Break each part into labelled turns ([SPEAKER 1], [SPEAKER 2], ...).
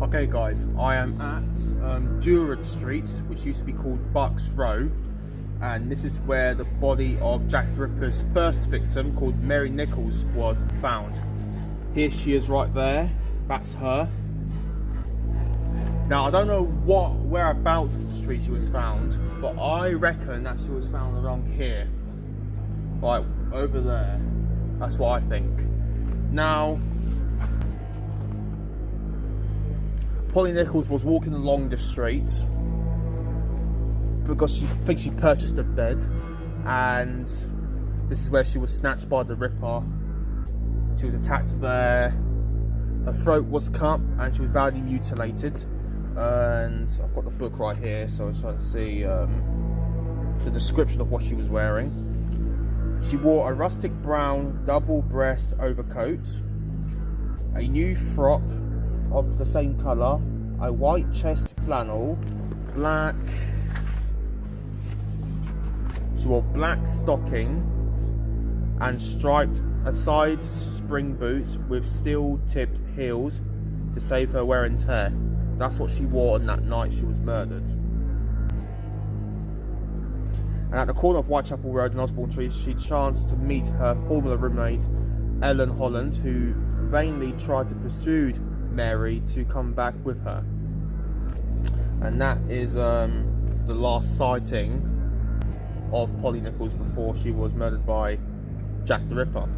[SPEAKER 1] Okay guys, I am at Durward Street, which used to be called Bucks Row, and this is where the body of Jack the Ripper's first victim, called Polly Nichols, was found. Here she is right there, that's her. Now I don't know whereabouts of the street she was found, but I reckon that she was found along here. Right, over there. That's what I think. Now, Polly Nichols was walking along the street because she thinks she purchased a bed, and this is where she was snatched by the Ripper. She was attacked there, her throat was cut and she was badly mutilated, and I've got the book right here so I was trying to see the description of what she was wearing. She wore a rustic brown double-breast overcoat, a new frock of the same colour, a white chest flannel, she wore black stockings and striped side spring boots with steel-tipped heels to save her wear and tear. That's what she wore on that night she was murdered. And at the corner of Whitechapel Road and Osborne Street, she chanced to meet her former roommate Ellen Holland, who vainly tried to persuade Mary to come back with her. And that is the last sighting of Polly Nichols before she was murdered by Jack the Ripper.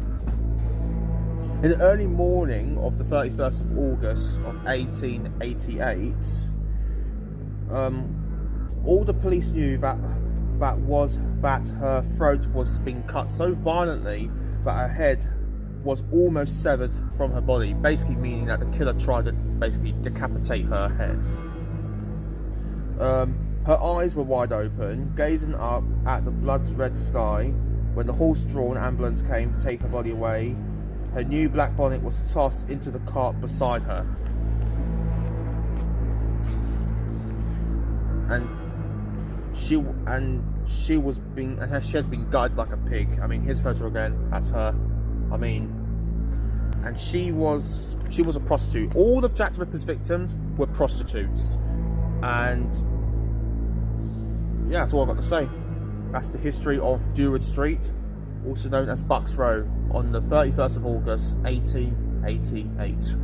[SPEAKER 1] In the early morning of the 31st of August of 1888, all the police knew was that her throat was being cut so violently that her head was almost severed from her body, basically meaning that the killer tried to basically decapitate her head. Her eyes were wide open, gazing up at the blood-red sky when the horse-drawn ambulance came to take her body away. Her new black bonnet was tossed into the cart beside her, and her shed had been gutted like a pig. I mean, here's a photo again. That's her. I mean, and she was a prostitute. All of Jack the Ripper's victims were prostitutes, and yeah, that's all I've got to say. That's the history of Durward Street, also known as Bucks Row, on the 31st of August 1888.